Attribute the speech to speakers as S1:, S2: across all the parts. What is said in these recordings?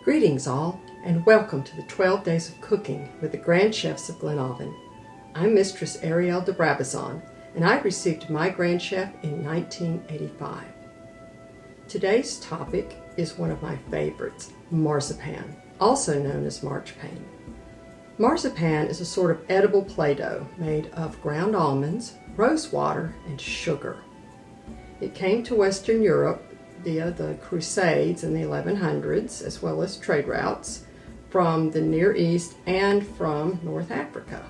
S1: Greetings all, and welcome to the 12 Days of Cooking with the Grand Chefs of Glenavon. I'm Mistress Arielle de Brabazon, and I received my Grand Chef in 1985. Today's topic is one of my favorites, marzipan, also known as marchpane. Marzipan is a sort of edible Play-Doh made of ground almonds, rose water, and sugar. It came to Western Europe via the Crusades in the 1100s, as well as trade routes from the Near East and from North Africa.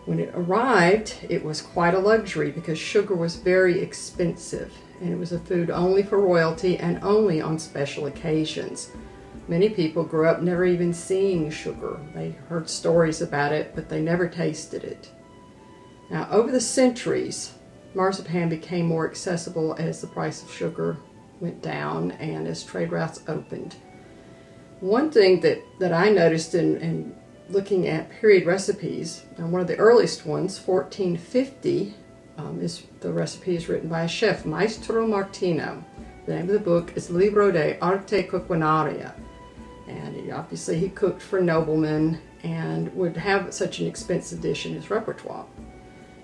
S1: When it arrived, it was quite a luxury because sugar was very expensive, and it was a food only for royalty and only on special occasions. Many people grew up never even seeing sugar. They heard stories about it, but they never tasted it. Now, over the centuries, marzipan became more accessible as the price of sugar went down and as trade routes opened. One thing that I noticed in looking at period recipes, one of the earliest ones, 1450, the recipe is written by a chef, Maestro Martino. The name of the book is Libro de Arte Culinaria. And he cooked for noblemen and would have such an expensive dish in his repertoire.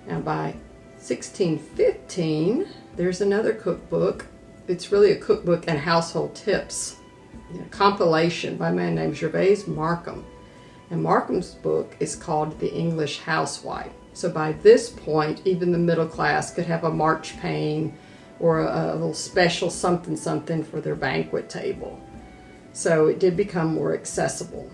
S1: Now by 1615, there's another cookbook. It's really a cookbook and household tips, compilation by a man named Gervase Markham. And Markham's book is called The English Housewife. So by this point, even the middle class could have a marchpane or a little special something for their banquet table. So it did become more accessible.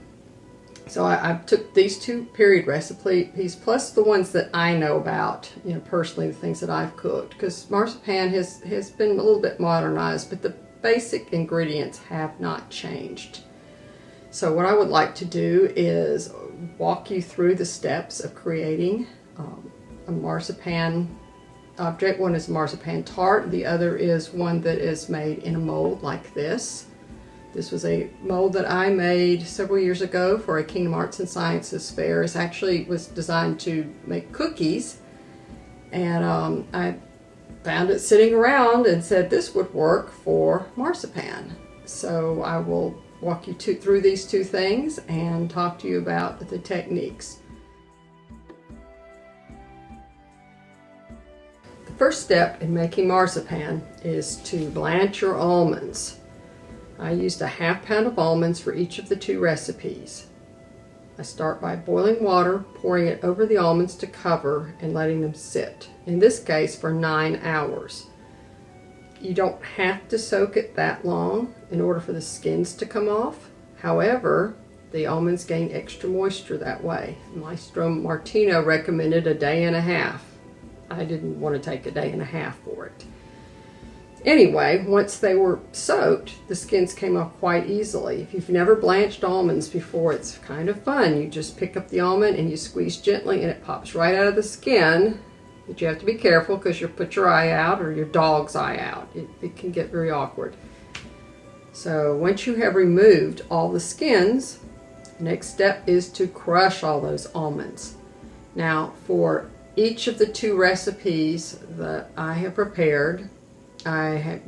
S1: So I took these two period recipes plus the ones that I know about, personally, the things that I've cooked, because marzipan has been a little bit modernized, but the basic ingredients have not changed. So what I would like to do is walk you through the steps of creating a marzipan object. One is marzipan tart, the other is one that is made in a mold like this. This was a mold that I made several years ago for a Kingdom Arts and Sciences fair. It actually was designed to make cookies, and I found it sitting around and said this would work for marzipan. So I will walk you through these two things and talk to you about the techniques. The first step in making marzipan is to blanch your almonds. I used a ½ pound of almonds for each of the two recipes. I start by boiling water, pouring it over the almonds to cover, and letting them sit, in this case for 9 hours. You don't have to soak it that long in order for the skins to come off. However, the almonds gain extra moisture that way. Maestro Martino recommended a day and a half. I didn't want to take a day and a half for it. Anyway, once they were soaked, the skins came off quite easily. If you've never blanched almonds before, it's kind of fun. You just pick up the almond and you squeeze gently and it pops right out of the skin. But you have to be careful because you'll put your eye out or your dog's eye out. It can get very awkward. So once you have removed all the skins, the next step is to crush all those almonds. Now, for each of the two recipes that I have prepared, I have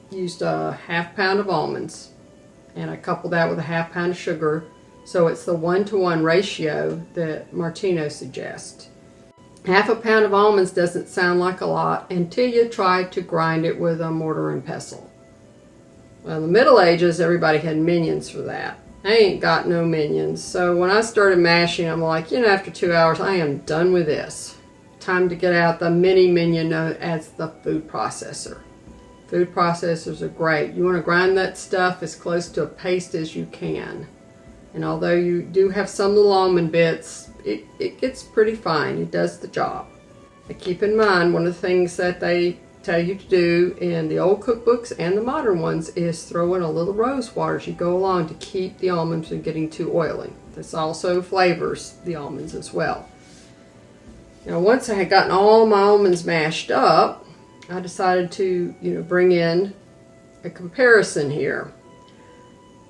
S1: used a ½ pound of almonds, and I coupled that with a ½ pound of sugar, so it's the 1-to-1 ratio that Martino suggests. ½ pound of almonds doesn't sound like a lot until you try to grind it with a mortar and pestle. Well, in the Middle Ages, everybody had minions for that. I ain't got no minions, so when I started mashing, I'm like, after 2 hours, I am done with this. Time to get out the mini minion known as the food processor. Food processors are great. You want to grind that stuff as close to a paste as you can. And although you do have some little almond bits, it gets pretty fine. It does the job. But keep in mind, one of the things that they tell you to do in the old cookbooks and the modern ones is throw in a little rose water as you go along to keep the almonds from getting too oily. This also flavors the almonds as well. Now, once I had gotten all my almonds mashed up, I decided to, bring in a comparison here.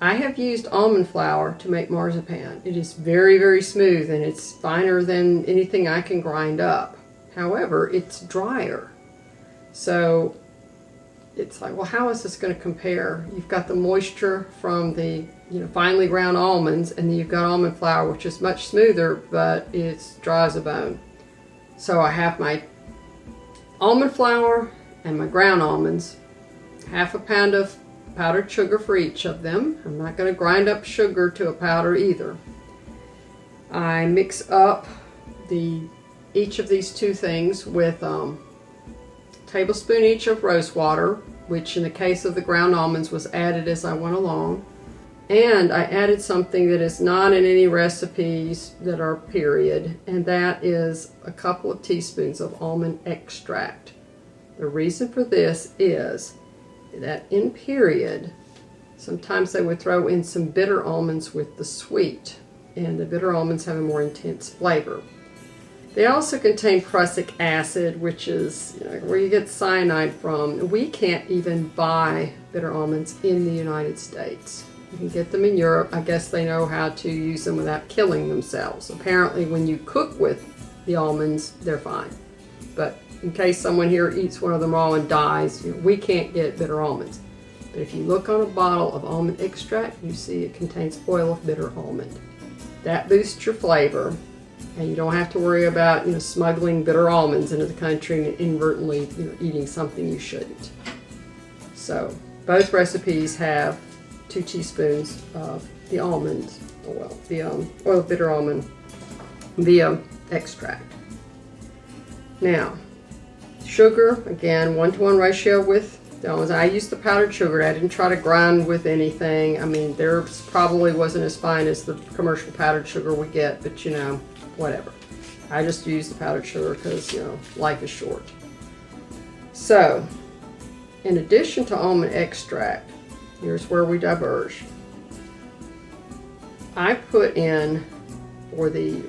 S1: I have used almond flour to make marzipan. It is very, very smooth, and it's finer than anything I can grind up. However, it's drier. So it's like, well, how is this going to compare? You've got the moisture from the finely ground almonds, and then you've got almond flour, which is much smoother, but it's dry as a bone. So I have my almond flour and my ground almonds, half a pound of powdered sugar for each of them. I'm not going to grind up sugar to a powder either. I mix up each of these two things with a tablespoon each of rose water, which in the case of the ground almonds was added as I went along. And I added something that is not in any recipes that are period, and that is a couple of teaspoons of almond extract. The reason for this is that in period, sometimes they would throw in some bitter almonds with the sweet, and the bitter almonds have a more intense flavor. They also contain prussic acid, which is where you get cyanide from. We can't even buy bitter almonds in the United States. You can get them in Europe. I guess they know how to use them without killing themselves. Apparently when you cook with the almonds, they're fine. But in case someone here eats one of them raw and dies, we can't get bitter almonds. But if you look on a bottle of almond extract, you see it contains oil of bitter almond. That boosts your flavor, and you don't have to worry about smuggling bitter almonds into the country and inadvertently eating something you shouldn't. So both recipes have 2 teaspoons of the almond oil, the oil of bitter almond via extract. Now, sugar, again, 1-to-1 ratio with the almonds. I used the powdered sugar. I didn't try to grind with anything. I mean, theirs probably wasn't as fine as the commercial powdered sugar we get, but whatever. I just use the powdered sugar because, life is short. So, in addition to almond extract, here's where we diverge. I put in, for the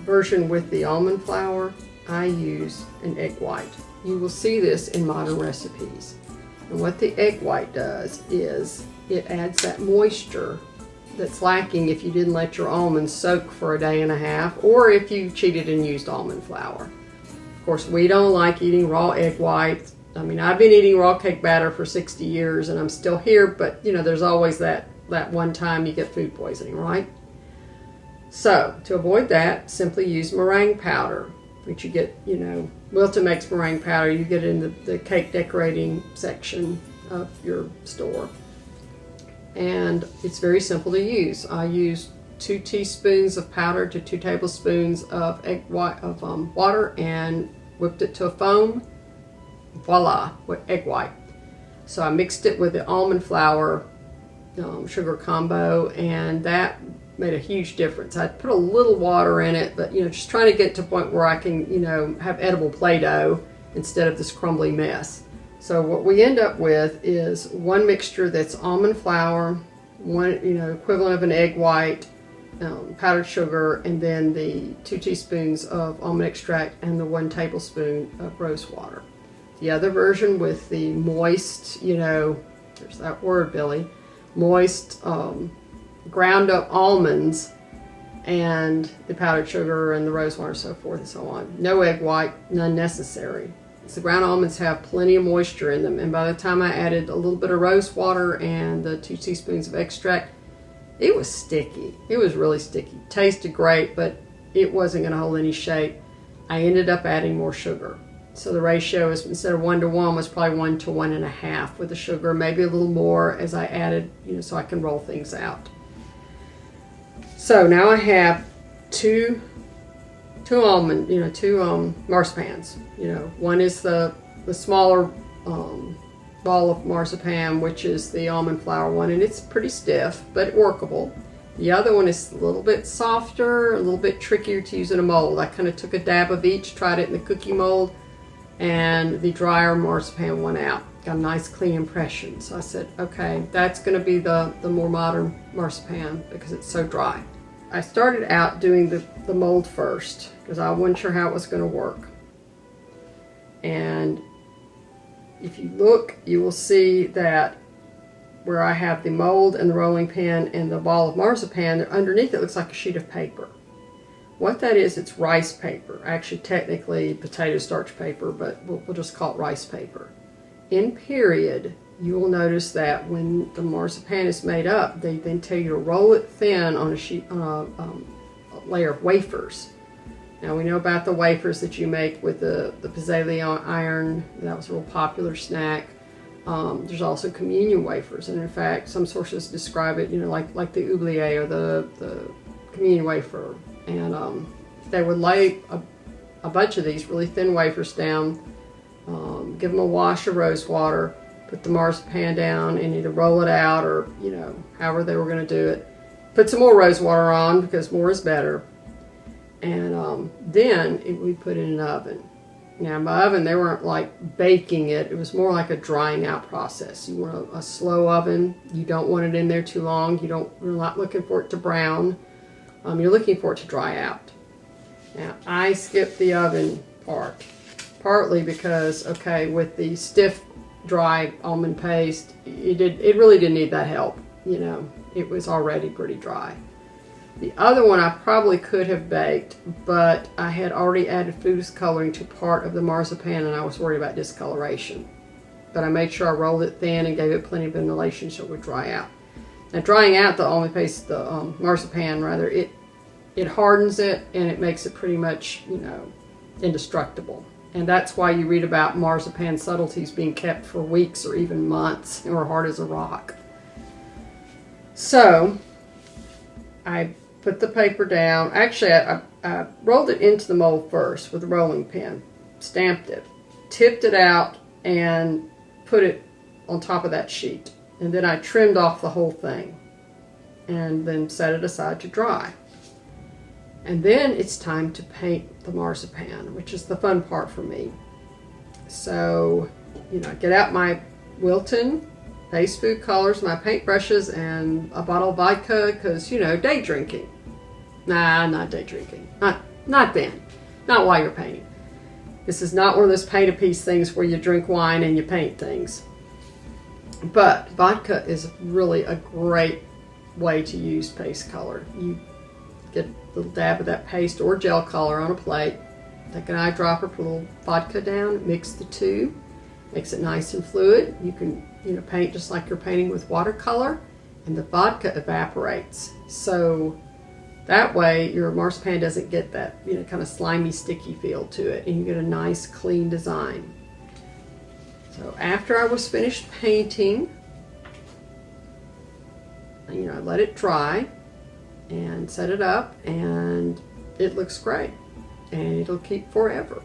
S1: version with the almond flour, I use an egg white. You will see this in modern recipes. And what the egg white does is it adds that moisture that's lacking if you didn't let your almonds soak for a day and a half, or if you cheated and used almond flour. Of course, we don't like eating raw egg whites. I mean, I've been eating raw cake batter for 60 years and I'm still here, but there's always that one time you get food poisoning, right? So, to avoid that, simply use meringue powder, which you get, Wilton makes meringue powder. You get it in the cake decorating section of your store. And it's very simple to use. I use 2 teaspoons of powder to 2 tablespoons of egg white water and whipped it to a foam. Voila, with egg white. So I mixed it with the almond flour sugar combo, and that made a huge difference. I put a little water in it, but just trying to get to a point where I can have edible Play-Doh instead of this crumbly mess. So what we end up with is one mixture that's almond flour, one equivalent of an egg white, powdered sugar, and then the 2 teaspoons of almond extract and the 1 tablespoon of rose water. The other version with the moist, there's that word, Billy, moist ground up almonds and the powdered sugar and the rose water, so forth and so on. No egg white, none necessary. The ground almonds have plenty of moisture in them, and by the time I added a little bit of rose water and the 2 teaspoons of extract, it was sticky. It was really sticky. Tasted great, but it wasn't going to hold any shape. I ended up adding more sugar. So the ratio is, instead of 1-to-1, was probably 1 to 1.5 with the sugar, maybe a little more as I added, so I can roll things out. So now I have two marzipans. One is the smaller ball of marzipan, which is the almond flour one, and it's pretty stiff but workable. The other one is a little bit softer, a little bit trickier to use in a mold. I kind of took a dab of each, tried it in the cookie mold, and the drier marzipan went out. Got a nice clean impression. So I said, okay, that's going to be the more modern marzipan because it's so dry. I started out doing the mold first because I wasn't sure how it was going to work. And if you look, you will see that where I have the mold and the rolling pin and the ball of marzipan, underneath it looks like a sheet of paper. What that is, it's rice paper. Actually, technically potato starch paper, but we'll just call it rice paper. in period, you will notice that when the marzipan is made up, they then tell you to roll it thin on a layer of wafers. Now we know about the wafers that you make with the pizzelle iron. That was a real popular snack. There's also communion wafers, and in fact, some sources describe it, like the oubliette or the communion wafer. And they would lay a bunch of these really thin wafers down, give them a wash of rose water, put the marzipan down, and either roll it out or however they were going to do it. Put some more rose water on because more is better. And then we put it in an oven. Now, my oven, they weren't like baking it. It was more like a drying out process. You want a slow oven. You don't want it in there too long. You're not looking for it to brown. You're looking for it to dry out. Now, I skipped the oven part, partly because, with the stiff, dry almond paste, it really didn't need that help. It was already pretty dry. The other one I probably could have baked, but I had already added food coloring to part of the marzipan and I was worried about discoloration. But I made sure I rolled it thin and gave it plenty of ventilation so it would dry out. Now, drying out the almond paste, the marzipan rather, it hardens it and it makes it pretty much, indestructible. And that's why you read about marzipan subtleties being kept for weeks or even months or hard as a rock. So I put the paper down. Actually, I rolled it into the mold first with a rolling pin, stamped it, tipped it out, and put it on top of that sheet. And then I trimmed off the whole thing and then set it aside to dry. And then it's time to paint the marzipan, which is the fun part for me. So, I get out my Wilton Paste Food colors, my paint brushes, and a bottle of vodka, because, day drinking. Nah, not day drinking. Not then. Not while you're painting. This is not one of those paint-a-piece things where you drink wine and you paint things. But vodka is really a great way to use paste color. You get a little dab of that paste or gel color on a plate, take an eyedropper, put a little vodka down, mix the two, makes it nice and fluid. You can paint just like you're painting with watercolor, and the vodka evaporates. So that way your marzipan doesn't get that kind of slimy, sticky feel to it, and you get a nice, clean design. So after I was finished painting, I let it dry and set it up, and it looks great, and it'll keep forever.